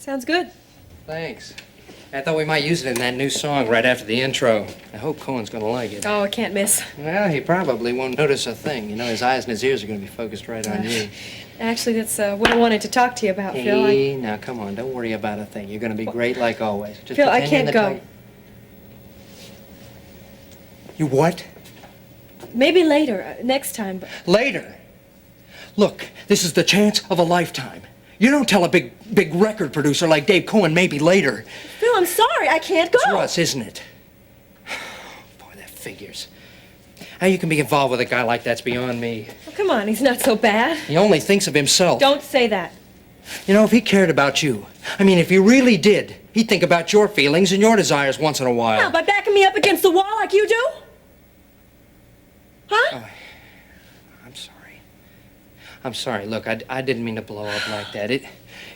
Sounds good. Thanks. I thought we might use it in that new song right after the intro. I hope Cohen's gonna like it. Oh, I can't miss. Well, he probably won't notice a thing. You know, his eyes and his ears are gonna be focused right on you. Actually, that's what I wanted to talk to you about, Phil. Hey, now come on, don't worry about a thing. You're gonna be great like always. Just Phil, I pretend you're can't in the go. You what? Maybe later, next time, but... Later? Look, this is the chance of a lifetime. You don't tell a big record producer like Dave Cohen maybe later. Phil, I'm sorry, I can't go. It's Russ, isn't it? Boy, that figures. How you can be involved with a guy like that's beyond me. Oh, come on, he's not so bad. He only thinks of himself. Don't say that. You know, if he cared about you, I mean, if he really did, he'd think about your feelings and your desires once in a while. How, by backing me up against the wall like you do? Huh? I'm sorry. I'm sorry. Look, I didn't mean to blow up like that.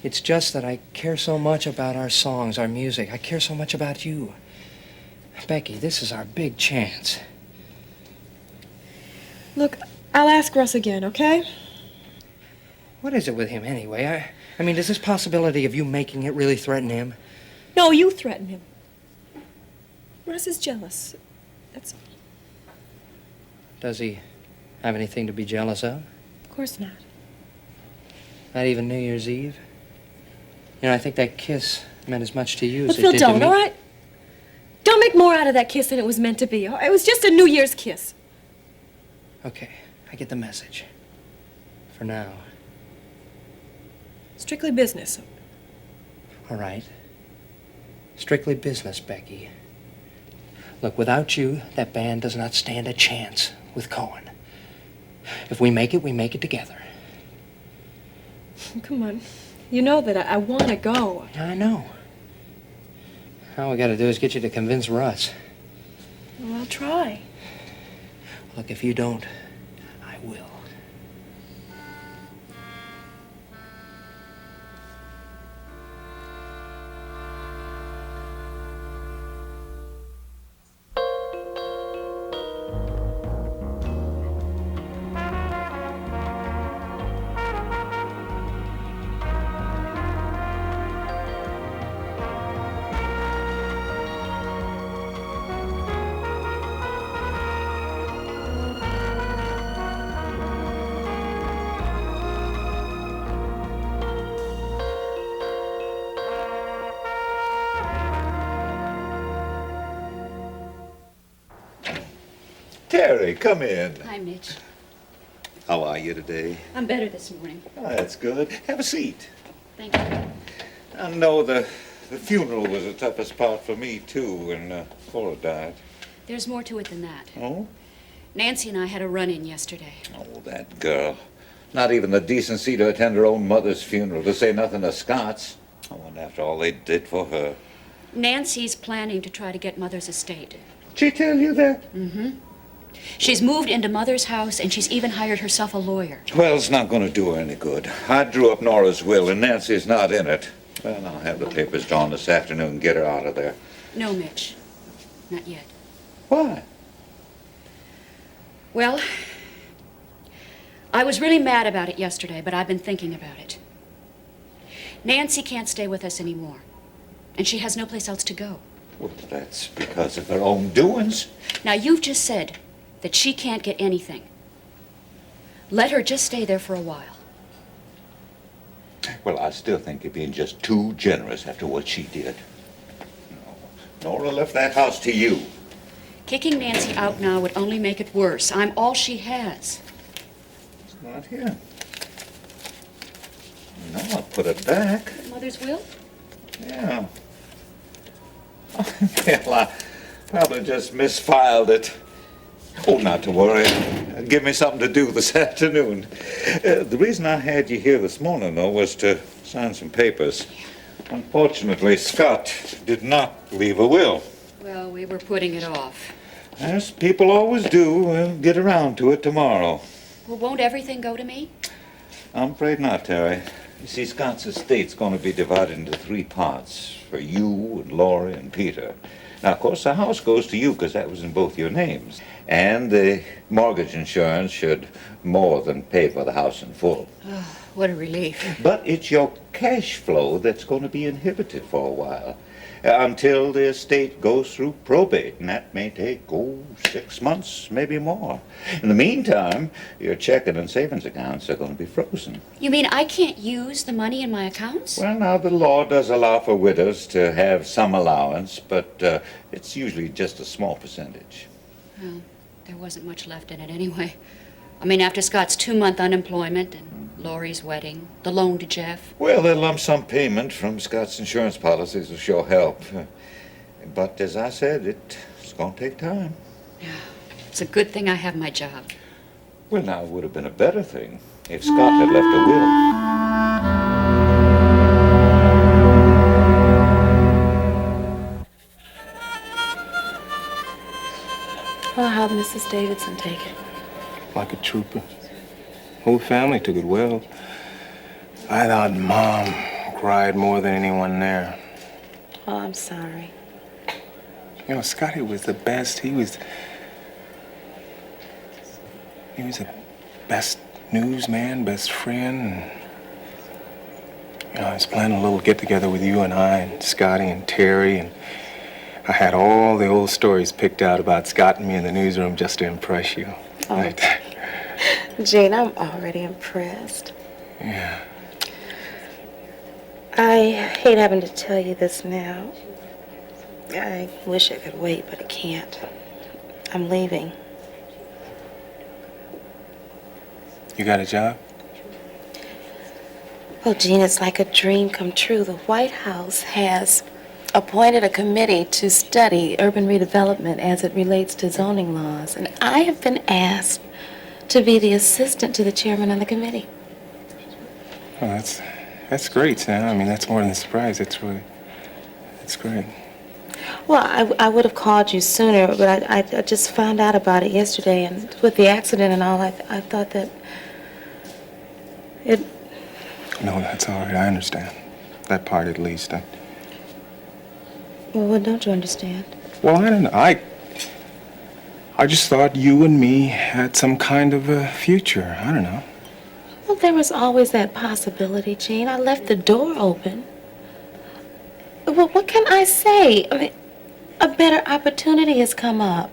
It's just that I care so much about our songs, our music. I care so much about you. Becky, this is our big chance. Look, I'll ask Russ again, okay? What is it with him anyway? I mean, does this possibility of you making it really threaten him? No, you threaten him. Russ is jealous. That's all. Does he have anything to be jealous of? Of course not. Not even New Year's Eve? You know, I think that kiss meant as much to you Look, as it Phil, did to don't, me. all right? Don't make more out of that kiss than it was meant to be. It was just a New Year's kiss. Okay, I get the message. For now. Strictly business. All right. Strictly business, Becky. Look, without you, that band does not stand a chance with Cohen. If we make it together. Come on. You know that I want to go. I know. All we gotta do is get you to convince Russ. Well, I'll try. Look, if you don't, I will. Terry, come in. Hi, Mitch. How are you today? I'm better this morning. Oh, that's good. Have a seat. Thank you. I know the funeral was the toughest part for me, too, when Cora died. There's more to it than that. Oh? Nancy and I had a run-in yesterday. Oh, that girl. Not even the decency to attend her own mother's funeral, to say nothing of Scott's. Oh, and after all they did for her. Nancy's planning to try to get Mother's estate. Did she tell you that? Mm-hmm. She's moved into Mother's house, and she's even hired herself a lawyer. Well, it's not going to do her any good. I drew up Nora's will, and Nancy's not in it. Well, I'll have the papers drawn this afternoon and get her out of there. No, Mitch. Not yet. Why? Well, I was really mad about it yesterday, but I've been thinking about it. Nancy can't stay with us anymore, and she has no place else to go. Well, that's because of her own doings. Now, you've just said that she can't get anything. Let her just stay there for a while. Well, I still think you're being just too generous after what she did. No. Nora left that house to you. Kicking Nancy out now would only make it worse. I'm all she has. It's not here. No, I'll put it back. Mother's will? Yeah. Well, I probably just misfiled it. Oh, not to worry. Give me something to do this afternoon. The reason I had you here this morning, though, was to sign some papers. Unfortunately, Scott did not leave a will. Well, we were putting it off. As people always do. We'll get around to it tomorrow. Well, won't everything go to me? I'm afraid not, Terry. You see, Scott's estate's going to be divided into 3 parts for you and Laurie and Peter. Now, of course, the house goes to you because that was in both your names. And the mortgage insurance should more than pay for the house in full. Oh, what a relief. But it's your cash flow that's going to be inhibited for a while. Until the estate goes through probate, and that may take, 6 months, maybe more. In the meantime, your checking and savings accounts are going to be frozen. You mean I can't use the money in my accounts? Well, now, the law does allow for widows to have some allowance, but it's usually just a small percentage. Well, there wasn't much left in it anyway. I mean, after Scott's 2-month unemployment and Laurie's wedding, the loan to Jeff. Well, that lump sum payment from Scott's insurance policies will sure help. But as I said, it's going to take time. Yeah, it's a good thing I have my job. Well, now, it would have been a better thing if Scott had left a will. Well, how'd Mrs. Davidson take it? Like a trooper. Whole family took it well. I thought Mom cried more than anyone there. Oh, I'm sorry. You know, Scotty was the best. He was the best newsman, best friend. And, you know, I was planning a little get-together with you and I and Scotty and Terry, and I had all the old stories picked out about Scott and me in the newsroom just to impress you. Oh, Right. Jane, I'm already impressed. Yeah. I hate having to tell you this now. I wish I could wait, but I can't. I'm leaving. You got a job? Well, Jean, it's like a dream come true. The White House has appointed a committee to study urban redevelopment as it relates to zoning laws, and I have been asked to be the assistant to the chairman of the committee. Oh, that's great, Sam. I mean, that's more than a surprise. That's great. Well, I would have called you sooner, but I just found out about it yesterday, and with the accident and all, I thought that it... No, that's all right. I understand. That part, at least. Well, what don't you understand? Well, I don't know. I just thought you and me had some kind of a future. I don't know. Well, there was always that possibility, Jean. I left the door open. Well, what can I say? I mean, a better opportunity has come up.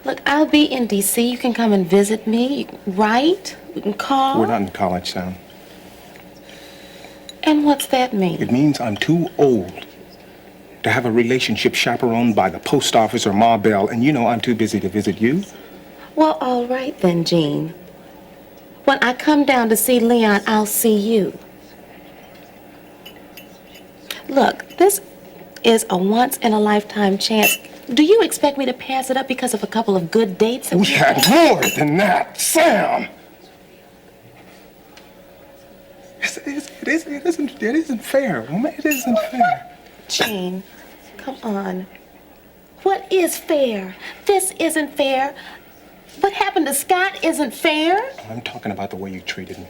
Look, I'll be in D.C. You can come and visit me. You can write. We can call. We're not in college, Sam. And what's that mean? It means I'm too old to have a relationship chaperoned by the post office or Ma Bell, and you know I'm too busy to visit you. Well, all right then, Jean. When I come down to see Leon, I'll see you. Look, this is a once-in-a-lifetime chance. Do you expect me to pass it up because of a couple of good dates? We had more than that, Sam! It isn't fair, woman. It isn't fair. Jean, come on. What is fair? This isn't fair. What happened to Scott isn't fair. I'm talking about the way you treated me.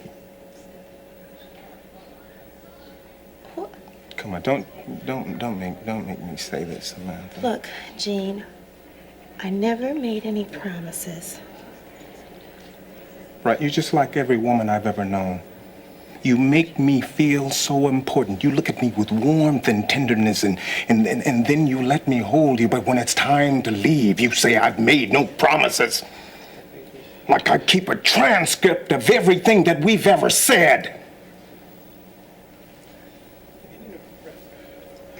What? Come on, don't make me say this, Samantha. Look, Jean, I never made any promises. Right, you're just like every woman I've ever known. You make me feel so important. You look at me with warmth and tenderness, and then you let me hold you. But when it's time to leave, you say I've made no promises. Like I keep a transcript of everything that we've ever said.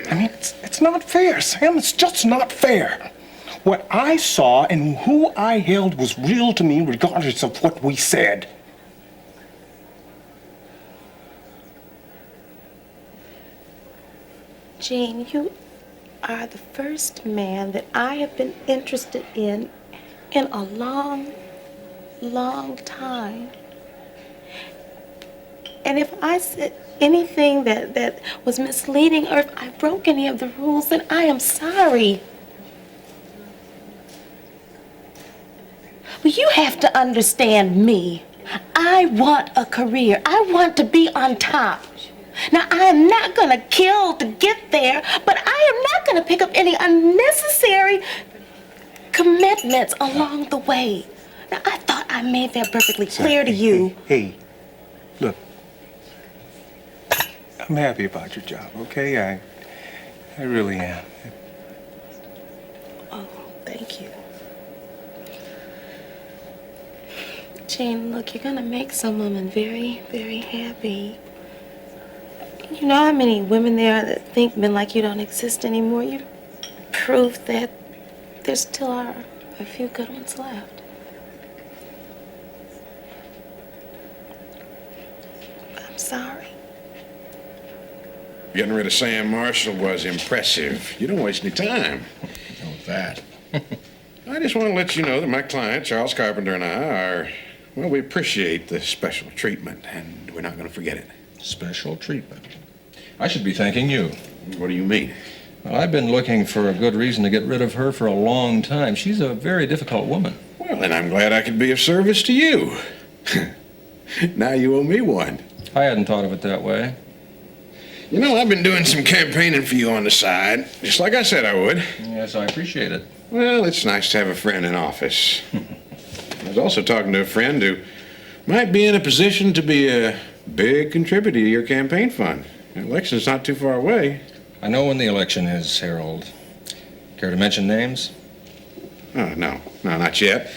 I mean, it's not fair, Sam. It's just not fair. What I saw and who I held was real to me regardless of what we said. Jean, you are the first man that I have been interested in a long, long time. And if I said anything that was misleading or if I broke any of the rules, then I am sorry. Well, you have to understand me. I want a career. I want to be on top. Now, I am not going to kill to get there, but I am not going to pick up any unnecessary commitments along the way. Now, I thought I made that perfectly clear to you. Hey, look. I'm happy about your job, okay? I really am. Oh, thank you. Jane, look, you're gonna make some women very, very happy. You know how many women there are that think men like you don't exist anymore? You proved that there still are a few good ones left. I'm sorry. Getting rid of Sam Marshall was impressive. You don't waste any time. Know that. I just want to let you know that my client, Charles Carpenter, and I are, well, we appreciate the special treatment, and we're not going to forget it. Special treatment. I should be thanking you. What do you mean? Well, I've been looking for a good reason to get rid of her for a long time. She's a very difficult woman. Well, then I'm glad I could be of service to you. Now you owe me one. I hadn't thought of it that way. You know, I've been doing some campaigning for you on the side, just like I said I would. Yes, I appreciate it. Well, it's nice to have a friend in office. I was also talking to a friend who might be in a position to be a big contributor to your campaign fund. The election's not too far away. I know when the election is, Harold. Care to mention names? Oh, no, not yet.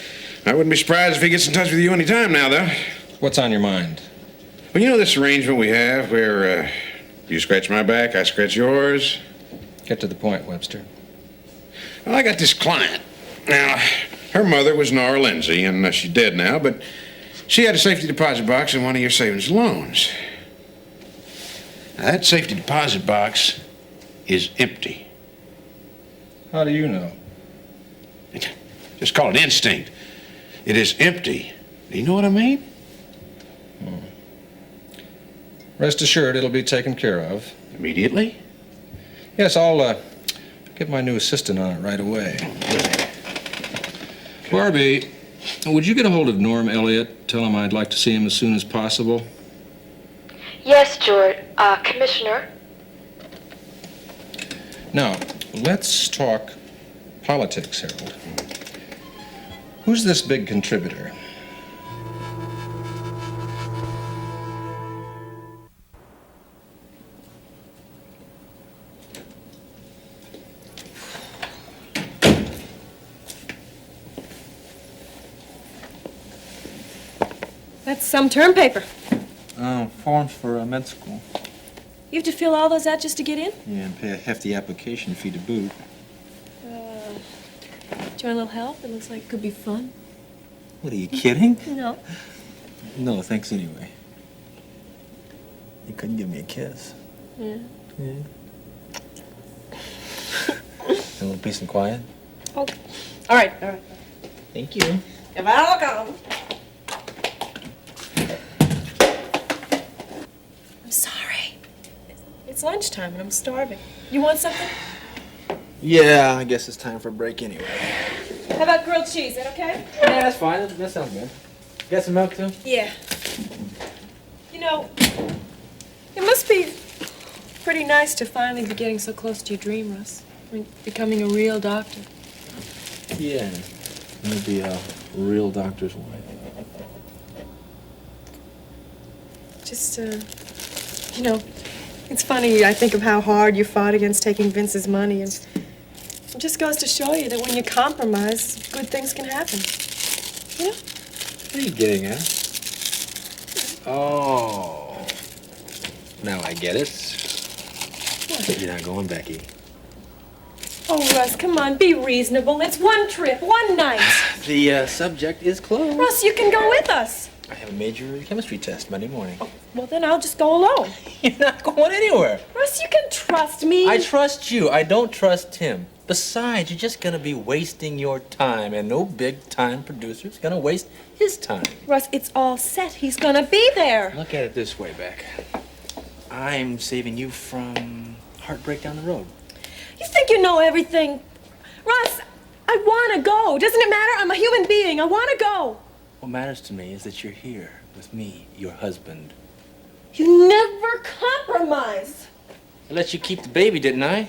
I wouldn't be surprised if he gets in touch with you any time now, though. What's on your mind? Well, you know this arrangement we have where you scratch my back, I scratch yours? Get to the point, Webster. Well, I got this client. Now, her mother was Nora Lindsay, and she's dead now, but she had a safety deposit box in one of your savings and loans. Now, that safety deposit box is empty. How do you know? Just call it instinct. It is empty. Do you know what I mean? Rest assured, it'll be taken care of. Immediately? Yes, I'll get my new assistant on it right away. Barbie, would you get a hold of Norm Elliott? Tell him I'd like to see him as soon as possible. Yes, George. Commissioner? Now, let's talk politics, Harold. Who's this big contributor? That's some term paper. Forms for med school. You have to fill all those out just to get in? Yeah, and pay a hefty application fee to boot. Do you want a little help? It looks like it could be fun. What, are you kidding? No. No, thanks anyway. You couldn't give me a kiss. Yeah. Yeah. A little peace and quiet? Oh. All right. Thank you. You're welcome. I'm sorry. It's lunchtime and I'm starving. You want something? Yeah, I guess it's time for a break anyway. How about grilled cheese? Is that okay? Yeah, that's fine. That sounds good. Got some milk, too? Yeah. You know, it must be pretty nice to finally be getting so close to your dream, Russ. I mean, becoming a real doctor. Yeah. I'm gonna be a real doctor's wife. Just, you know, it's funny, I think of how hard you fought against taking Vince's money, and it just goes to show you that when you compromise, good things can happen. You know? What are you getting at? Oh. Now I get it. But you're not going, Becky. Oh, Russ, come on, be reasonable. It's one trip, one night. The subject is closed. Russ, you can go with us. I have a major chemistry test Monday morning. Oh, well, then I'll just go alone. You're not going anywhere. Russ, you can trust me. I trust you. I don't trust him. Besides, you're just gonna be wasting your time, and no big-time producer's gonna waste his time. Russ, it's all set. He's gonna be there. Look at it this way, Beck. I'm saving you from heartbreak down the road. You think you know everything. Russ, I want to go. Doesn't it matter? I'm a human being. I want to go. What matters to me is that you're here with me, your husband. You never compromise. compromise. I let you keep the baby, didn't I?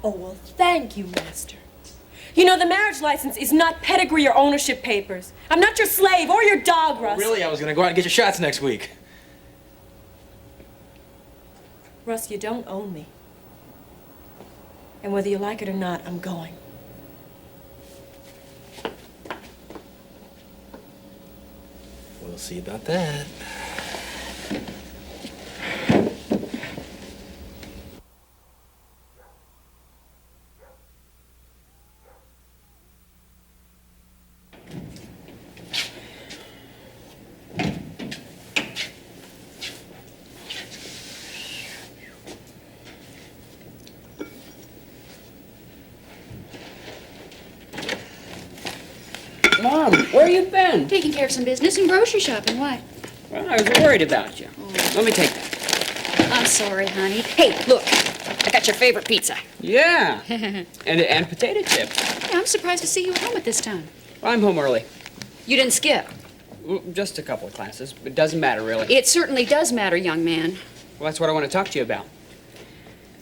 Oh, well, thank you, Master. You know, the marriage license is not pedigree or ownership papers. I'm not your slave or your dog, Russ. Really? I was gonna go out and get your shots next week. Russ, you don't own me. And whether you like it or not, I'm going. We'll see about that. Mom, where you been? Taking care of some business and grocery shopping. Why? Well, I was worried about you. Let me take that. I'm sorry, honey. Hey, look. I got your favorite pizza. Yeah. and potato chips. Yeah, I'm surprised to see you at home at this time. Well, I'm home early. You didn't skip. Just a couple of classes. It doesn't matter, really. It certainly does matter, young man. Well, that's what I want to talk to you about.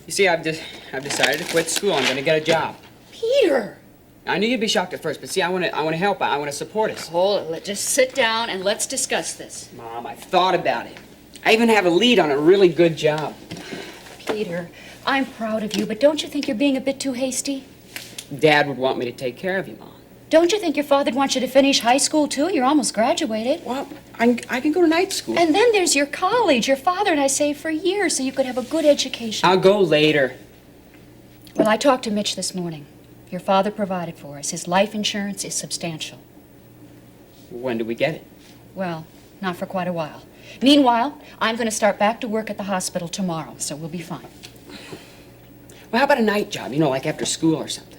You see, I've decided to quit school. I'm going to get a job. Peter! I knew you'd be shocked at first, but see, I want to help. I want to support us. Hold it. Just sit down and let's discuss this. Mom, I've thought about it. I even have a lead on a really good job. Peter, I'm proud of you, but don't you think you're being a bit too hasty? Dad would want me to take care of you, Mom. Don't you think your father'd want you to finish high school, too? You're almost graduated. Well, I can go to night school. And then there's your college. Your father and I saved for years so you could have a good education. I'll go later. Well, I talked to Mitch this morning. Your father provided for us. His life insurance is substantial. When do we get it? Well, not for quite a while. Meanwhile, I'm going to start back to work at the hospital tomorrow, so we'll be fine. Well, how about a night job? You know, like after school or something.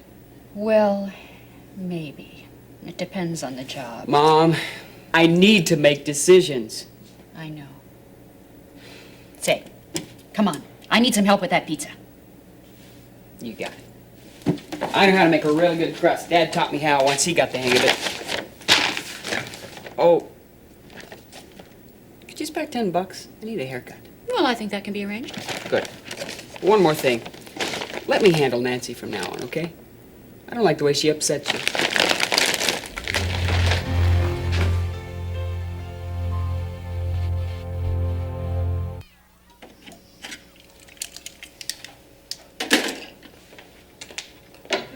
Well, maybe. It depends on the job. Mom, I need to make decisions. I know. Say, come on. I need some help with that pizza. You got it. I know how to make a really good crust. Dad taught me how once he got the hang of it. Oh. Could you spare $10? I need a haircut. Well, I think that can be arranged. Good. One more thing. Let me handle Nancy from now on, okay? I don't like the way she upsets you.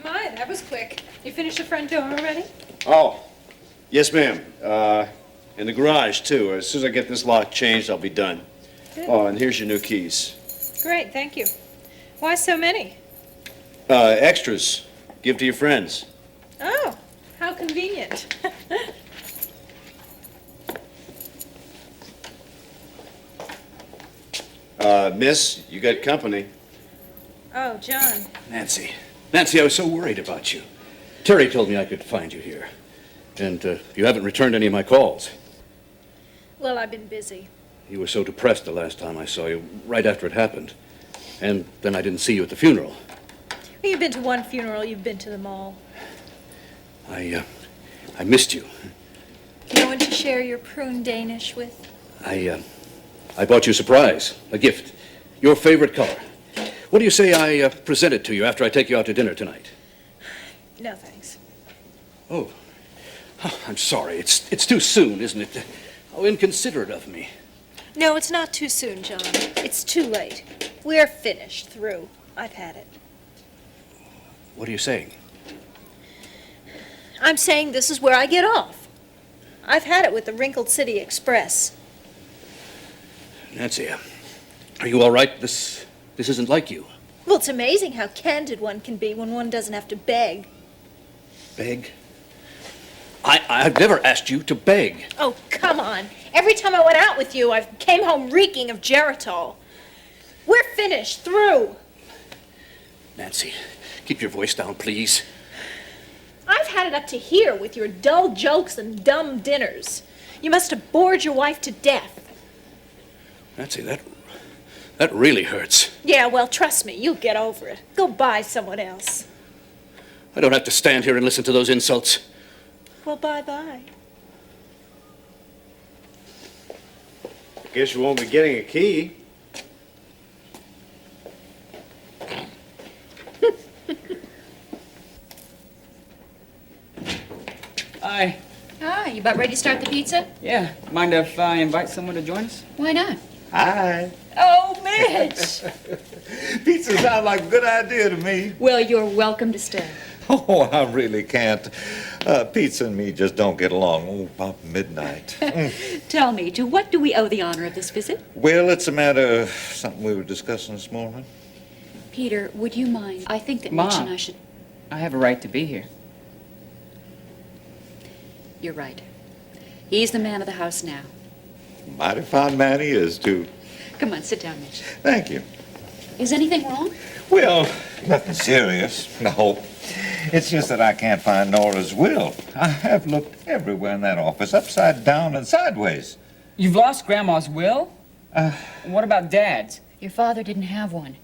My, that was quick. You finished the front door already? Oh, yes, ma'am. In the garage, too. As soon as I get this lock changed, I'll be done. Good. Oh, and here's your new keys. Great, thank you. Why so many? Extras. Give to your friends. Oh, how convenient. Miss, you got company. Oh, John. Nancy. Nancy, I was so worried about you. Terry told me I could find you here. And you haven't returned any of my calls. Well, I've been busy. You were so depressed the last time I saw you, right after it happened. And then I didn't see you at the funeral. Well, you've been to one funeral, you've been to them all. I missed you. No one to share your prune Danish with? I bought you a surprise, a gift. Your favorite color. What do you say I present it to you after I take you out to dinner tonight? No, thanks. Oh, I'm sorry. It's too soon, isn't it? How inconsiderate of me. No, it's not too soon, John. It's too late. We're finished, through. I've had it. What are you saying? I'm saying this is where I get off. I've had it with the Wrinkled City Express. Nancy, are you all right? This isn't like you. Well, it's amazing how candid one can be when one doesn't have to beg. Beg? I've never asked you to beg. Oh, come on. Every time I went out with you, I came home reeking of Geritol. We're finished, through. Nancy, keep your voice down, please. I've had it up to here with your dull jokes and dumb dinners. You must have bored your wife to death. Nancy, that really hurts. Yeah, well, trust me, you'll get over it. Go buy someone else. I don't have to stand here and listen to those insults. Well, bye-bye. Guess you won't be getting a key. You about ready to start the pizza? Yeah. Mind if I invite someone to join us? Why not? Hi. Oh, Mitch! Pizza sounds like a good idea to me. Well, you're welcome to stay. Oh, I really can't. Pizza and me just don't get along. Oh, about midnight. Tell me, to what do we owe the honor of this visit? Well, it's a matter of something we were discussing this morning. Peter, would you mind? I think that Mom. Mitch and I should... I have a right to be here. You're right. He's the man of the house now. Mighty fine man he is, too. Come on, sit down, Mitch. Thank you. Is anything wrong? Well, nothing serious. No. It's just that I can't find Nora's will. I have looked everywhere in that office, upside down and sideways. You've lost Grandma's will? What about Dad's? Your father didn't have one.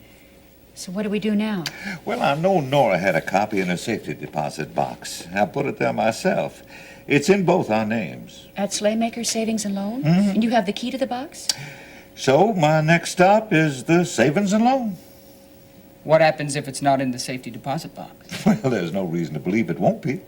So what do we do now? Well, I know Nora had a copy in her safety deposit box. I put it there myself. It's in both our names. At Slaymaker Savings and Loan? Mm-hmm. And you have the key to the box? So my next stop is the savings and loan. What happens if it's not in the safety deposit box? Well, there's no reason to believe it won't be.